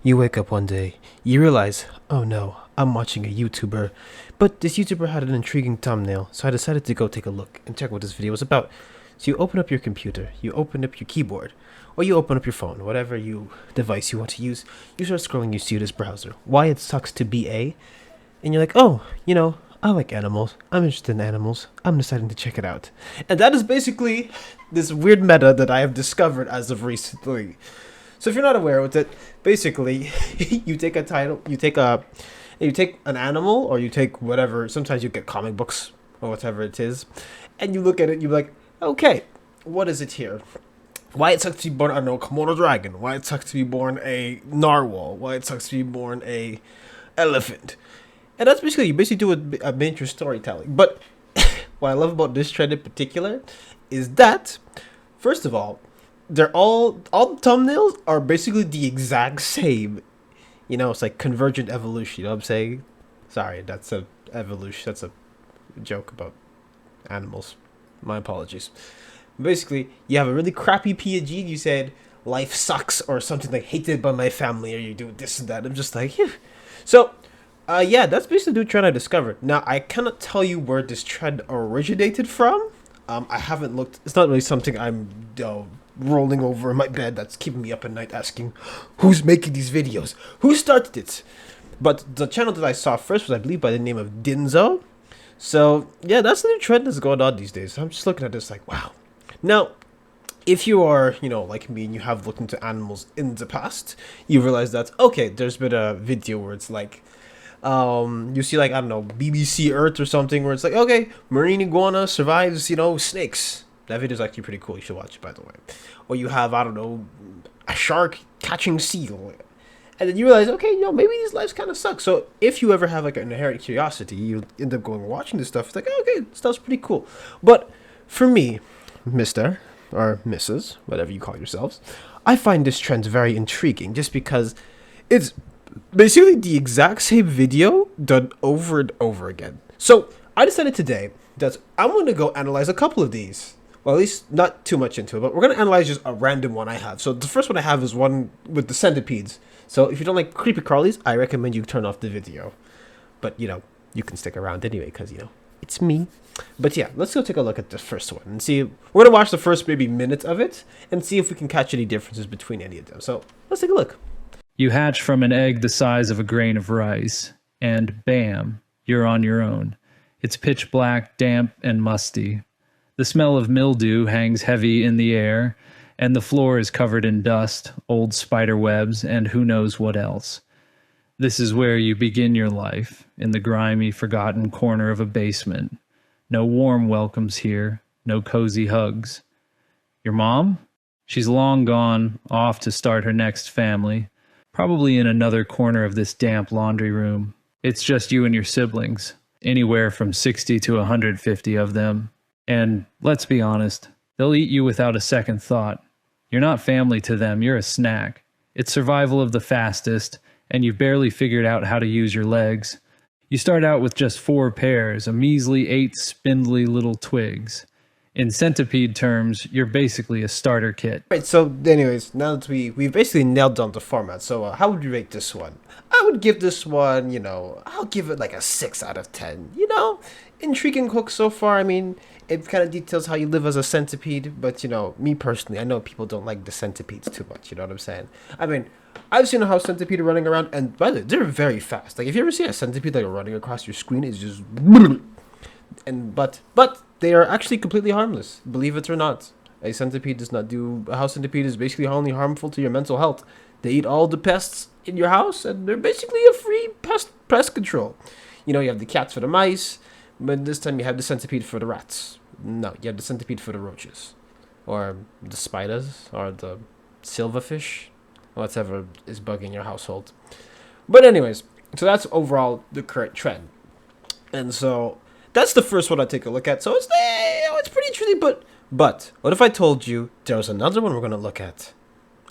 You wake up one day, you realize, oh no, I'm watching a YouTuber, but this YouTuber had an intriguing thumbnail, so I decided to go take a look and check what this video was about. So you open up your computer, you open up your keyboard, or you open up your phone, whatever device you want to use, you start scrolling, you see this browser, Why It Sucks to Be A, and you're like, oh, I like animals, I'm interested in animals, I'm deciding to check it out. And that is basically this weird meta that I have discovered as of recently. So if you're not aware with it, basically, you take a title, you take an animal, or you take whatever. Sometimes you get comic books or whatever it is, and you look at it, you're like, okay, what is it here? Why it sucks to be born, I don't know, a Komodo dragon? Why it sucks to be born a narwhal? Why it sucks to be born a elephant? And that's basically, you basically do a miniature storytelling. But what I love about this trend in particular is that, first of all, they're all the thumbnails are basically the exact same. It's like convergent evolution. You know what I'm saying? Sorry, that's a evolution. That's a joke about animals. My apologies. Basically, you have a really crappy PNG. You said life sucks or something like hated by my family, or you do this and that. I'm just like, phew. So, yeah, that's basically the trend I discovered. Now, I cannot tell you where this trend originated from. I haven't looked. It's not really something I'm rolling over in my bed that's keeping me up at night asking who's making these videos, who started it. But the channel that I saw first was, I believe, by the name of Dinzo. So yeah, that's the new trend that's going on these days. I'm just looking at this like, wow. Now, if you are, like me, and you have looked into animals in the past, you realize that, okay, there's been a video where it's like, you see, like, I don't know, BBC Earth or something, where it's like, okay, marine iguana survives, snakes. That video is actually pretty cool. You should watch it, by the way. Or you have, I don't know, a shark catching seal. And then you realize, okay, maybe these lives kind of suck. So if you ever have like an inherent curiosity, you end up going and watching this stuff. It's like, oh, okay, this stuff's pretty cool. But for me, Mr. or Mrs., whatever you call yourselves, I find this trend very intriguing just because it's basically the exact same video done over and over again. So I decided today that I'm going to go analyze a couple of these. Well, at least not too much into it, but we're going to analyze just a random one I have. So the first one I have is one with the centipedes. So if you don't like creepy crawlies, I recommend you turn off the video. But, you can stick around anyway because, it's me. But yeah, let's go take a look at the first one and see. We're going to watch the first maybe minute of it and see if we can catch any differences between any of them. So let's take a look. You hatch from an egg the size of a grain of rice, and bam, you're on your own. It's pitch black, damp, and musty. The smell of mildew hangs heavy in the air, and the floor is covered in dust, old spider webs, and who knows what else. This is where you begin your life, in the grimy, forgotten corner of a basement. No warm welcomes here, no cozy hugs. Your mom? She's long gone, off to start her next family, probably in another corner of this damp laundry room. It's just you and your siblings, anywhere from 60 to 150 of them. And let's be honest, they'll eat you without a second thought. You're not family to them, you're a snack. It's survival of the fastest, and you've barely figured out how to use your legs. You start out with just 4 pairs, a measly 8 spindly little twigs. In centipede terms, you're basically a starter kit. Right, so anyways, now that we've basically nailed down the format, so how would you rate this one? I would give this one, I'll give it like a 6 out of 10. Intriguing hook so far. I mean, it kind of details how you live as a centipede, but, me personally, I know people don't like the centipedes too much, you know what I'm saying? I mean, I've seen a house centipede running around, and by the way, they're very fast. Like, if you ever see a centipede, like, running across your screen, it's just... But they are actually completely harmless, believe it or not. A house centipede is basically only harmful to your mental health. They eat all the pests in your house, and they're basically a free pest control. You have the cats for the mice, but this time you have the centipede for the rats. No, you have the centipede for the roaches. Or the spiders, or the silverfish, whatever is bugging your household. But anyways, so that's overall the current trend. And so that's the first one I take a look at. So it's pretty intriguing, but what if I told you there was another one we're going to look at?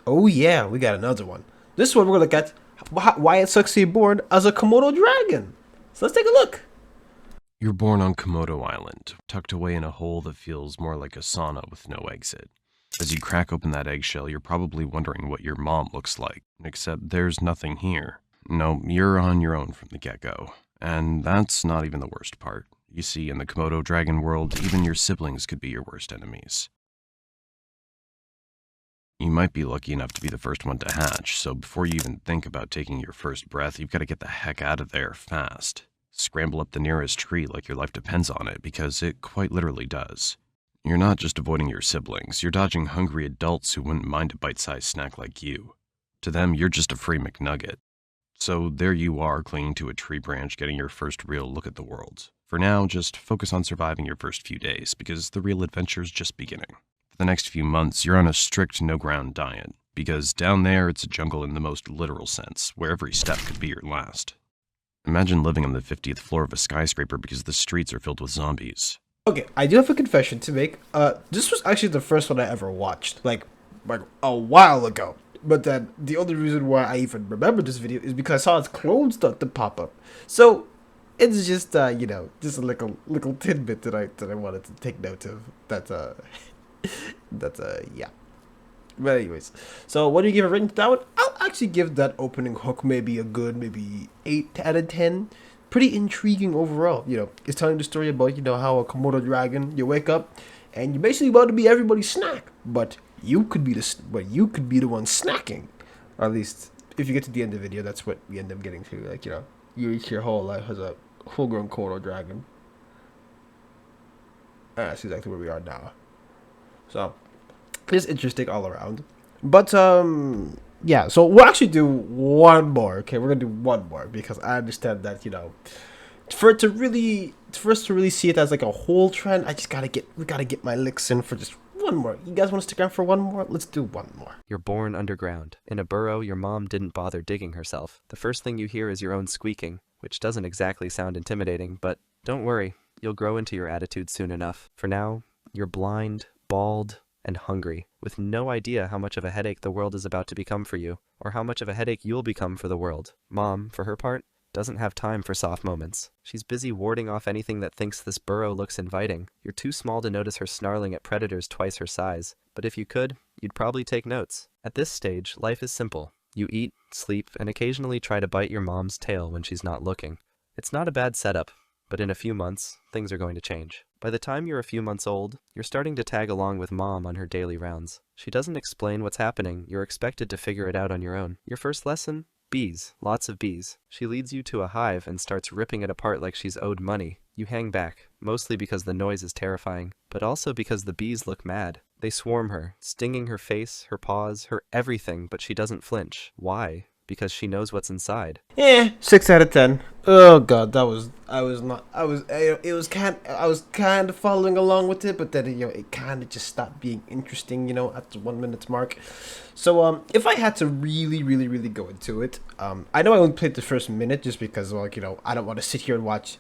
Oh yeah, we got another one. This one we're going to look at why it sucks to be born as a Komodo dragon. So let's take a look. You're born on Komodo Island, tucked away in a hole that feels more like a sauna with no exit. As you crack open that eggshell, you're probably wondering what your mom looks like, except there's nothing here. No, you're on your own from the get-go. And that's not even the worst part. You see, in the Komodo dragon world, even your siblings could be your worst enemies. You might be lucky enough to be the first one to hatch, so before you even think about taking your first breath, you've got to get the heck out of there fast. Scramble up the nearest tree like your life depends on it, because it quite literally does. You're not just avoiding your siblings, you're dodging hungry adults who wouldn't mind a bite-sized snack like you. To them, you're just a free McNugget. So there you are, clinging to a tree branch, getting your first real look at the world. For now, just focus on surviving your first few days, because the real adventure's just beginning. For the next few months, you're on a strict no-ground diet, because down there it's a jungle in the most literal sense, where every step could be your last. Imagine living on the 50th floor of a skyscraper because the streets are filled with zombies. Okay, I do have a confession to make. This was actually the first one I ever watched, like a while ago. But then the only reason why I even remember this video is because I saw its clone start to pop up. So it's just just a little tidbit that I wanted to take note of. Yeah. But anyways, so what do you give a rating to that one? I'll actually give that opening hook maybe a good 8 out of 10. Pretty intriguing overall. It's telling the story about how a Komodo dragon, you wake up and you're basically about to be everybody's snack, but you could be the one snacking. Or at least if you get to the end of the video, that's what we end up getting to. Like, you reach your whole life as a full-grown Komodo dragon. And that's exactly where we are now. So it's interesting all around. But yeah, so we'll actually do one more. Okay, we're gonna do one more because I understand that for us to really see it as like a whole trend, we gotta get my licks in for just one more. You guys want to stick around for one more? Let's do one more. You're born underground. In a burrow your mom didn't bother digging herself. The first thing you hear is your own squeaking, which doesn't exactly sound intimidating, but don't worry, you'll grow into your attitude soon enough. For now, you're blind, bald, and hungry, with no idea how much of a headache the world is about to become for you, or how much of a headache you'll become for the world. Mom, for her part, doesn't have time for soft moments. She's busy warding off anything that thinks this burrow looks inviting. You're too small to notice her snarling at predators twice her size, but if you could, you'd probably take notes. At this stage, life is simple. You eat, sleep, and occasionally try to bite your mom's tail when she's not looking. It's not a bad setup, but in a few months, things are going to change. By the time you're a few months old, you're starting to tag along with Mom on her daily rounds. She doesn't explain what's happening, you're expected to figure it out on your own. Your first lesson? Bees. Lots of bees. She leads you to a hive and starts ripping it apart like she's owed money. You hang back, mostly because the noise is terrifying, but also because the bees look mad. They swarm her, stinging her face, her paws, her everything, but she doesn't flinch. Why? Because she knows what's inside. 6 out of 10. Oh god, I was kind of following along with it, but then it kind of just stopped being interesting, at the 1 minute mark. So if I had to really go into it, I know I only played the first minute just because I don't want to sit here and watch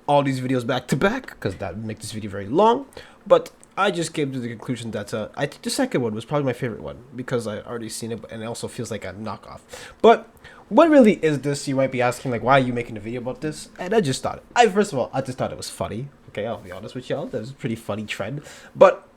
all these videos back to back because that would make this video very long. But I just came to the conclusion that I think the second one was probably my favorite one because I already seen it and it also feels like a knockoff. But what really is this? You might be asking, like, why are you making a video about this? And I just thought first of all, I just thought it was funny. Okay, I'll be honest with y'all. That was a pretty funny trend. But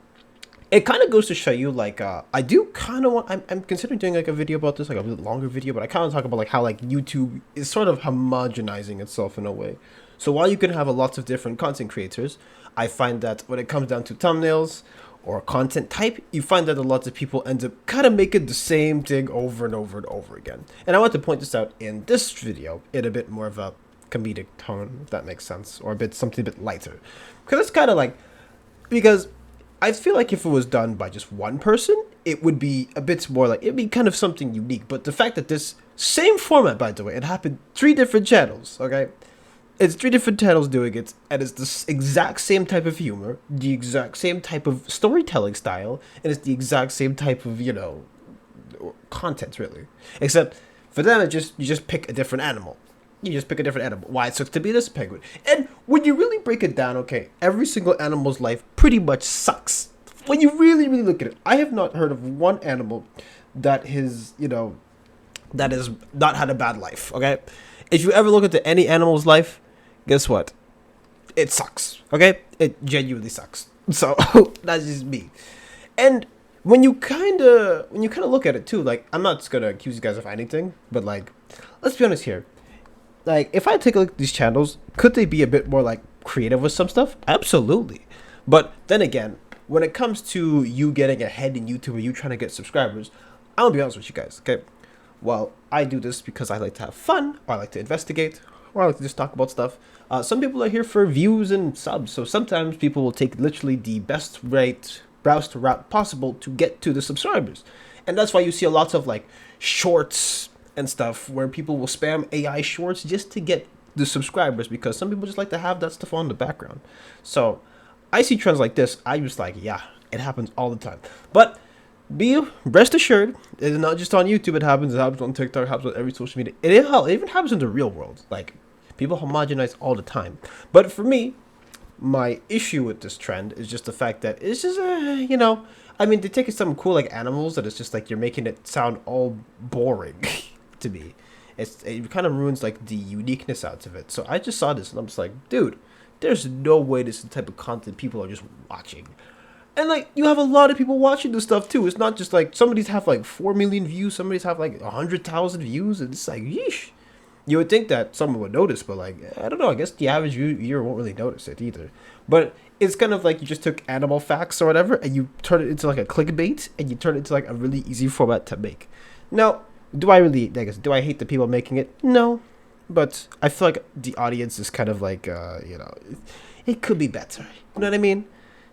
it kind of goes to show you, like, I do kind of want, I'm considering doing, like, a video about this, like, a little longer video, but I kind of talk about, like, how, like, YouTube is sort of homogenizing itself in a way. So while you can have lots of different content creators, I find that when it comes down to thumbnails or content type, you find that a lot of people end up kind of making the same thing over and over and over again. And I want to point this out in this video in a bit more of a comedic tone, if that makes sense, or something a bit lighter. Because it's kind of like, because I feel like if it was done by just one person, it would be a bit more like, it'd be kind of something unique. But the fact that this same format, by the way, it happened 3 different channels, okay? It's 3 different channels doing it, and it's the exact same type of humor, the exact same type of storytelling style, and it's the exact same type of, content, really. Except, for them, you just pick a different animal. You just pick a different animal. Why it sucks to be this penguin. And when you really break it down, okay, every single animal's life pretty much sucks. When you really look at it, I have not heard of one animal that has not had a bad life, okay? If you ever look into any animal's life, guess what? It sucks, okay? It genuinely sucks. So, that's just me. And when you kind of look at it too, like, I'm not just gonna accuse you guys of anything, but like, let's be honest here. Like, if I take a look at these channels, could they be a bit more like creative with some stuff? Absolutely. But then again, when it comes to you getting ahead in YouTube or you trying to get subscribers, I'm gonna be honest with you guys, okay? Well, I do this because I like to have fun, or I like to investigate, or I like to just talk about stuff. Some people are here for views and subs, so sometimes people will take literally the best browser route possible to get to the subscribers. And that's why you see a lot of like shorts and stuff where people will spam AI shorts just to get the subscribers, because some people just like to have that stuff on the background. So I see trends like this, I just like, yeah, it happens all the time. But be rest assured, it's not just on YouTube. It happens on TikTok, it happens on every social media. It even happens in the real world. Like, people homogenize all the time. But for me, my issue with this trend is just the fact that it's just, I mean, they're taking something cool like animals that it's just like you're making it sound all boring to me. It kind of ruins like the uniqueness out of it. So I just saw this and I'm just like, dude, there's no way this is the type of content people are just watching. And like, you have a lot of people watching this stuff too. It's not just like some of these have like 4 million views, some of these have like 100,000 views, and it's like, yeesh. You would think that someone would notice, but like, I don't know. I guess the average viewer won't really notice it either. But it's kind of like you just took animal facts or whatever, and you turn it into like a clickbait, and you turn it into like a really easy format to make. Now, do I hate the people making it? No, but I feel like the audience is kind of like, it could be better. You know what I mean?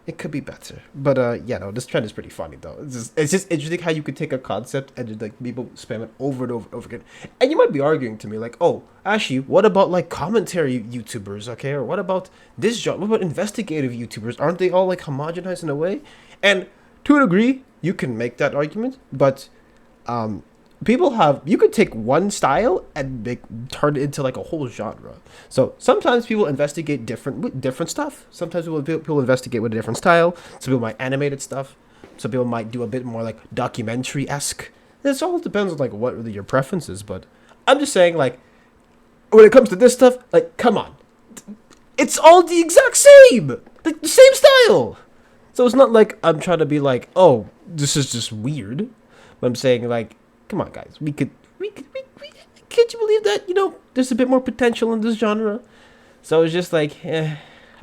It could be better. But this trend is pretty funny though. It's just interesting how you could take a concept and just like people spam it over and over and over again. And you might be arguing to me like, oh, actually, what about like commentary YouTubers, okay? Or what about this genre? What about investigative YouTubers? Aren't they all like homogenized in a way? And to a degree, you can make that argument, but you could take one style and turn it into like a whole genre. So sometimes people investigate different stuff. Sometimes people investigate with a different style. Some people might animate stuff. Some people might do a bit more like documentary-esque. This all depends on like what really your preference is. But I'm just saying, like, when it comes to this stuff, like, come on, it's all the exact same, like the same style. So it's not like I'm trying to be like, oh, this is just weird. But I'm saying like, come on, guys. Can't you believe that, there's a bit more potential in this genre? So it's just like, I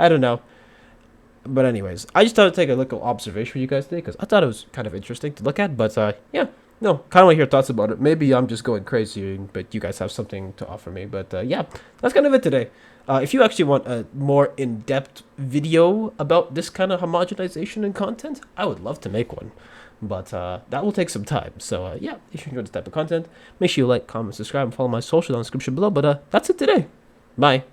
don't know. But anyways, I just thought I'd take a little observation for you guys today, because I thought it was kind of interesting to look at. But kind of want to hear your thoughts about it. Maybe I'm just going crazy, but you guys have something to offer me. But that's kind of it today. If you actually want a more in-depth video about this kind of homogenization and content, I would love to make one. But that will take some time. So if you enjoy this type of content, make sure you like, comment, subscribe, and follow my socials in the description below. But that's it today. Bye.